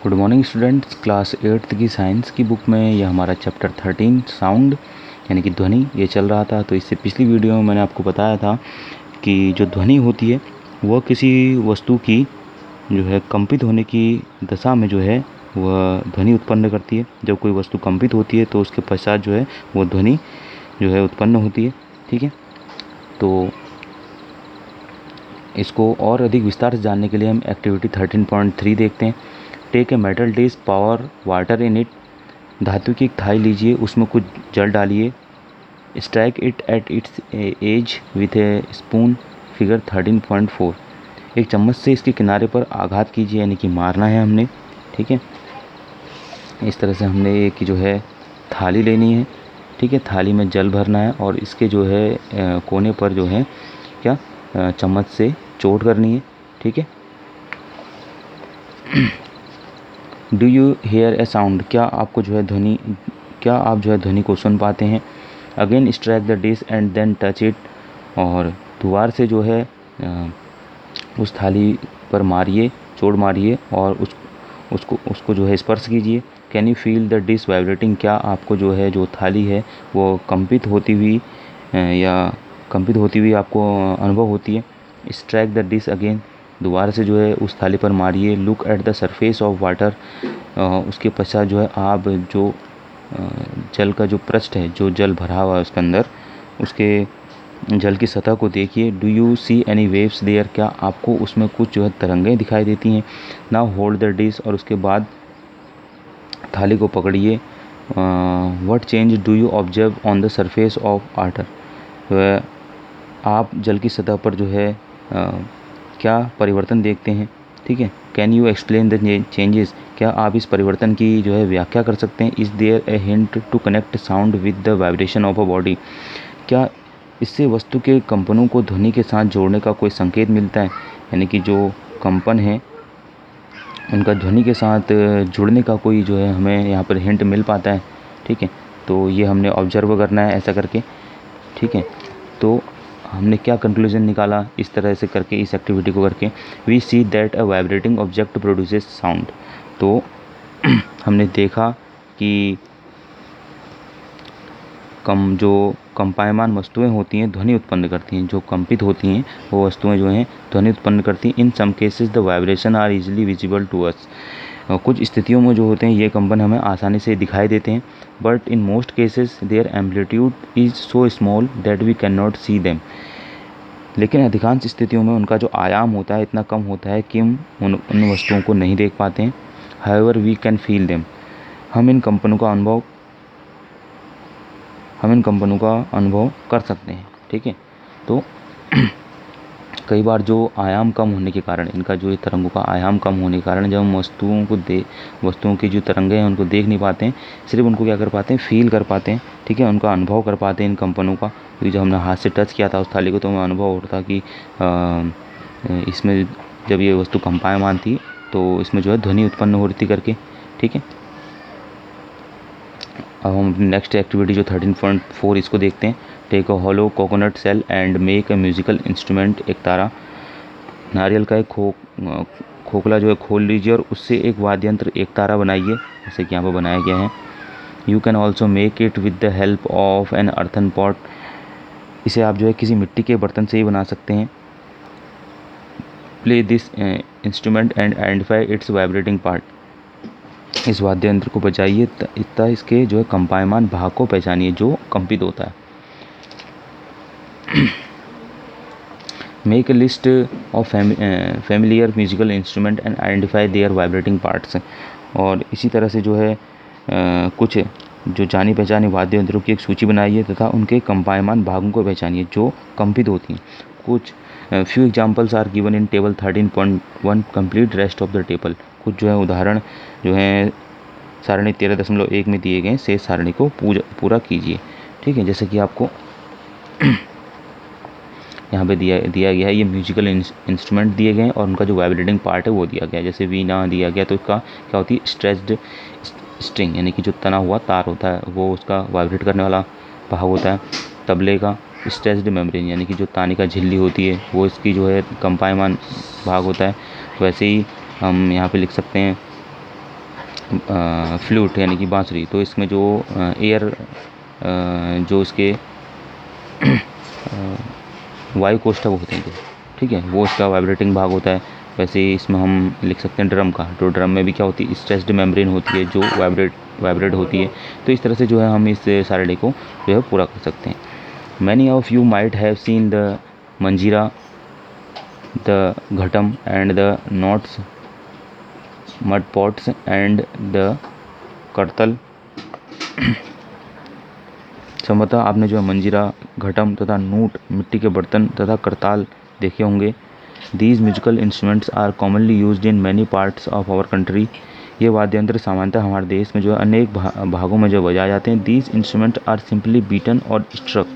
Good morning students. Class 8th की science की book में यह हमारा चैप्टर 13 साउंड यानी कि ध्वनि ये चल रहा था। तो इससे पिछली वीडियो में मैंने आपको बताया था कि जो ध्वनि होती है वह किसी वस्तु की जो है कंपित होने की दशा में जो है वह ध्वनि उत्पन्न करती है। जब कोई वस्तु कंपित होती है तो उसके पश्चात जो है वो ध्वनि जो है उत्पन्न होती है। ठीक है, तो इसको और अधिक विस्तार से जानने के लिए हम एक्टिविटी 13.3 देखते हैं। Take a metal dish, pour water in it. धातु की एक थाली लीजिए, उसमें कुछ जल डालिए। Strike it at its edge with a spoon. Figure 13.4। एक चम्मच से इसके किनारे पर आघात कीजिए, यानी कि मारना है हमने। ठीक है, इस तरह से हमने एक जो है थाली लेनी है। ठीक है, थाली में जल भरना है और इसके जो है कोने पर जो है क्या चम्मच से चोट करनी है। ठीक है, do you hear a sound? क्या आपको जो है ध्वनि, क्या आप जो है ध्वनि को सुन पाते हैं? Again strike the dish and then touch it. और दोबारा से जो है उस थाली पर मारिए, चोट मारिए और उसको जो है स्पर्श कीजिए। Can you feel the dish vibrating? क्या आपको जो है जो थाली है वो कंपित होती हुई आपको अनुभव होती है? Strike the dish again. दोबारा से जो है उस थाली पर मारिए। Look at the surface of water. उसके पश्चात जो है आप जो जल का जो पृष्ठ है, जो जल भरा हुआ है उसके अंदर, उसके जल की सतह को देखिए। Do you see any waves there? क्या आपको उसमें कुछ जो है तरंगें दिखाई देती हैं? Now hold the dish. और उसके बाद थाली को पकड़िए। What change do you observe on the surface of water? आप जल की सतह पर जो है क्या परिवर्तन देखते हैं? ठीक है, can you explain the changes? क्या आप इस परिवर्तन की जो है व्याख्या कर सकते हैं? Is there a hint to connect sound with the vibration of a body? क्या इससे वस्तु के कंपनों को ध्वनि के साथ जोड़ने का कोई संकेत मिलता है? यानी कि जो कंपन है उनका ध्वनि के साथ जुड़ने का कोई जो है हमें यहाँ पर हिंट मिल पाता है? ठीक है, तो ये हमने ऑब्जर्व करना है ऐसा करके। ठीक है, तो हमने क्या कंक्लूजन निकाला इस तरह से करके, इस एक्टिविटी को करके? We see that a vibrating object produces sound. तो हमने देखा कि जो कंपायमान वस्तुएं होती हैं ध्वनि उत्पन्न करती हैं। जो कंपित होती हैं वो वस्तुएं जो हैं ध्वनि उत्पन्न करती हैं। In some cases the vibration are easily visible to us. कुछ स्थितियों में जो होते हैं ये कंपन हमें आसानी से दिखाई देते हैं। But in most cases their amplitude is so small that we can not see them. लेकिन अधिकांश स्थितियों में उनका जो आयाम होता है इतना कम होता है कि हम उन वस्तुओं को नहीं देख पाते हैं। However we can feel them. हम इन कंपनों का अनुभव कर सकते हैं। ठीक है, तो कई बार जो आयाम कम होने के कारण, इनका जो तरंगों का आयाम कम होने के कारण जब हम वस्तुओं की जो तरंगें हैं उनको देख नहीं पाते हैं, सिर्फ उनको क्या कर पाते हैं, फील कर पाते हैं। ठीक है, उनका अनुभव कर पाते हैं इन कंपनों का। क्योंकि जब हमने हाथ से टच किया था उस थाली को तो हमें अनुभव हो रहा था कि इसमें जब ये वस्तु कंपायमान थी तो इसमें जो है ध्वनि उत्पन्न हो रही थी करके। ठीक है, अब हम नेक्स्ट एक्टिविटी जो 13.4 इसको देखते हैं। Take a hollow coconut shell and make a musical instrument. एक तारा, नारियल का एक खोखला जो है खोल लीजिए और उससे एक वाद्य यंत्र, एक तारा बनाइए, जैसे कि यहाँ पर बनाया गया है। You can also make it with the help of an earthen pot. इसे आप जो है किसी मिट्टी के बर्तन से ही बना सकते हैं। Play this instrument and identify it's vibrating part. इस वाद्य यंत्र को बजाइए इतना इसके जो है कंपायमान भाग को पहचानिए जो कंपित होता है। Make a list of familiar musical instrument and identify there vibrating parts. और इसी तरह से जो है कुछ जो जानी पहचानी वाद्य यंत्रों की एक सूची बनाइए तथा उनके कंपायमान भागों को पहचानिए जो कंपित होती हैं। कुछ few examples are given in table 13.1। Complete rest of the table. कुछ जो है उदाहरण जो है सारणी 13.1 में दिए गए, शेष सारणी को पूरा कीजिए। ठीक है, जैसे कि आपको यहाँ पे दिया गया है, ये म्यूजिकल इंस्ट्रूमेंट दिए गए हैं और उनका जो वाइब्रेटिंग पार्ट है वो दिया गया है। जैसे वीणा दिया गया तो इसका क्या होती है, स्ट्रेच्ड स्ट्रिंग, यानी कि जो तना हुआ तार होता है वो उसका वाइब्रेट करने वाला भाग होता है। तबले का स्ट्रेच्ड मेम्ब्रेन, यानी कि जो तानी का झिल्ली होती है वो इसकी जो है कंपायमान भाग होता है। वैसे ही हम यहाँ पे लिख सकते हैं फ्लूट यानी कि बांसुरी, तो इसमें जो एयर जो इसके वायु कोष्ठक होते हैं, ठीक है, वो इसका वाइब्रेटिंग भाग होता है। वैसे ही इसमें हम लिख सकते हैं ड्रम का, तो ड्रम में भी क्या होती है, स्ट्रेस्ड मेम्ब्रेन होती है जो वाइब्रेट होती है। तो इस तरह से जो है हम इस सारे डे को जो है पूरा कर सकते हैं। Many of you might have seen the manjira, the ghatam and the knots, mud pots and the kartal. संभवतः आपने जो है मंजीरा, घटम तथा नूट, मिट्टी के बर्तन तथा करताल देखे होंगे। These musical instruments are commonly used in many parts of our country. ये वाद्य यंत्र सामान्यतः हमारे देश में जो है अनेक भागों में जो बजाए जाते हैं। These instruments are simply beaten और स्ट्रक।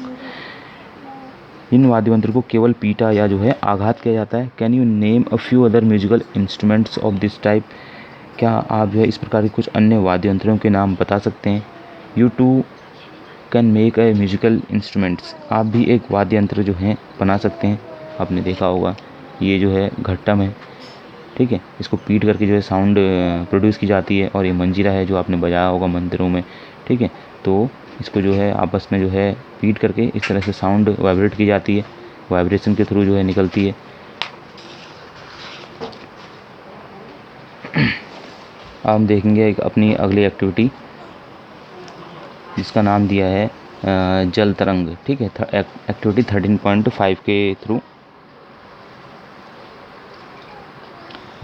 इन वाद्य यंत्र को केवल पीटा या जो है आघात किया जाता है। Can you name a few other musical instruments of this type. क्या आप जो है इस प्रकार के कुछ अन्य वाद्य यंत्रों के नाम बता सकते हैं। You too can make a musical instruments. आप भी एक वाद्य यंत्र जो है बना सकते हैं। आपने देखा होगा ये जो है घट्टम है, ठीक है, इसको पीट करके जो है साउंड प्रोड्यूस की जाती है। और ये मंजीरा है जो आपने बजाया होगा मंदिरों में, ठीक है, तो इसको जो है आपस में जो है पीट करके इस तरह से साउंड वाइब्रेट की जाती है, वाइब्रेशन के थ्रू जो है निकलती है। अब हम देखेंगे एक अपनी अगली एक्टिविटी जिसका नाम दिया है जल तरंग, ठीक है, एक्टिविटी 13.5 के थ्रू।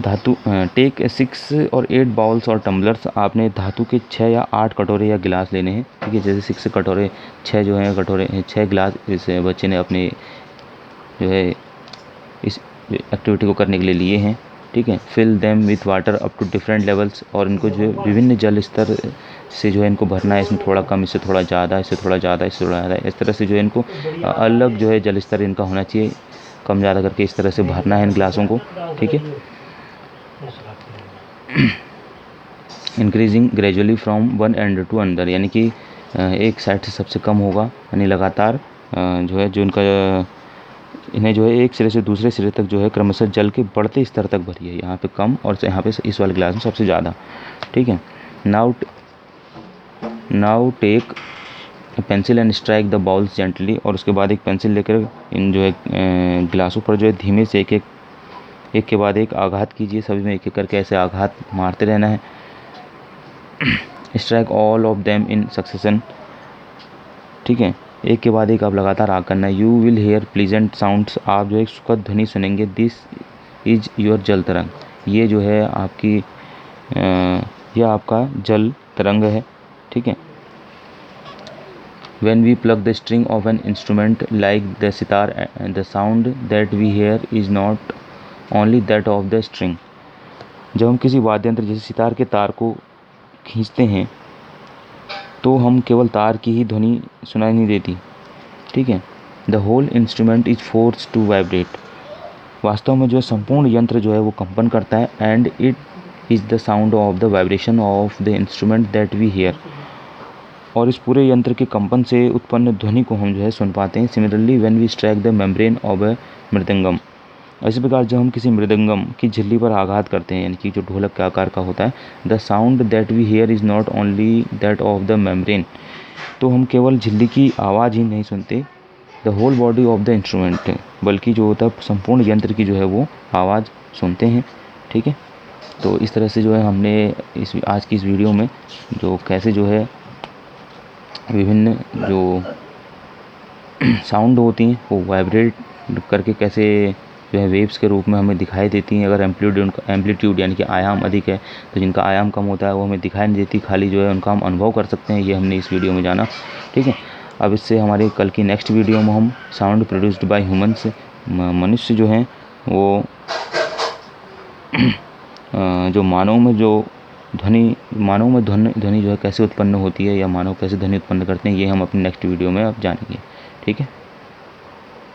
धातु टेक 6 और 8 बाउल्स और टम्बलर्स। आपने धातु के 6 या 8 कटोरे या गिलास लेने हैं, ठीक है, जैसे 6 कटोरे, 6 जो है कटोरे, 6 गिलास इस बच्चे ने अपने जो है इस एक्टिविटी को करने के लिए लिए हैं, ठीक है। Fill them with water up to different levels. और इनको जो है विभिन्न जल स्तर से जो है इनको भरना है, इसमें थोड़ा कम, इससे थोड़ा ज़्यादा, इससे थोड़ा ज़्यादा, इससे थोड़ा ज़्यादा, इस तरह से जो है इनको अलग जो है जल स्तर इनका होना चाहिए, कम ज़्यादा करके इस तरह से भरना है इन गिलासों को, ठीक है। Increasing gradually from one end to another, यानी कि एक साइड से सबसे कम होगा, यानी लगातार जो है जो इनका इन्हें जो है एक सिरे से दूसरे सिरे तक जो है क्रमशः जल के बढ़ते स्तर तक भरिए। यहाँ पे कम और यहाँ पे इस वाले गिलास में सबसे ज़्यादा, ठीक है। Now take pencil and strike the bowls gently. और उसके बाद एक पेंसिल लेकर इन जो है गिलासों पर जो है धीमे से एक के बाद एक आघात कीजिए। सभी में एक एक करके ऐसे आघात मारते रहना है। Strike all of them in succession, ठीक है, एक के बाद एक आप लगातार आग करना है। You will hair pleasant sounds. आप जो है सुखद ध्वनि सुनेंगे। दिस इज योर जल तरंग। ये जो है आपकी यह आपका जल तरंग है, ठीक है। When we plug the string of an instrument like the sitar, the sound that we hear is not only that of the string. जब हम किसी वाद्य यंत्र जैसे सितार के तार को खींचते हैं तो हम केवल तार की ही ध्वनि सुनाई नहीं देती, ठीक है। The whole instrument is force to vibrate. वास्तव में जो है संपूर्ण यंत्र जो है वो कंपन करता है। And it is the sound of the vibration of the instrument that we hear. और इस पूरे यंत्र के कंपन से उत्पन्न ध्वनि को हम जो है सुन पाते हैं। Similarly when we strike the membrane of a mridangam. इसी प्रकार जब हम किसी मृदंगम की झिल्ली पर आघात करते हैं, यानी कि जो ढोलक के आकार का होता है, the sound that we hear is not only that of the membrane. तो हम केवल झिल्ली की आवाज़ ही नहीं सुनते, the whole body of the instrument, बल्कि जो होता है संपूर्ण यंत्र की जो है वो आवाज़ सुनते हैं, ठीक है। तो इस तरह से जो है हमने आज की इस वीडियो में जो कैसे जो है विभिन्न जो साउंड होती हैं वो वाइब्रेट करके कैसे जो है वेव्स के रूप में हमें दिखाई देती हैं। अगर एम्पलीट्यूड यानी कि आयाम अधिक है तो जिनका आयाम कम होता है वो हमें दिखाई नहीं देती, खाली जो है उनका हम अनुभव कर सकते हैं। ये हमने इस वीडियो में जाना, ठीक है। अब इससे हमारे कल की नेक्स्ट वीडियो में हम साउंड प्रोड्यूस्ड बाय ह्यूमन्स, मनुष्य जो हैं वो जो मानव में ध्वनि जो है कैसे उत्पन्न होती है या मानव कैसे ध्वनि उत्पन्न करते हैं, ये हम अपनी नेक्स्ट वीडियो में अब जानेंगे, ठीक है।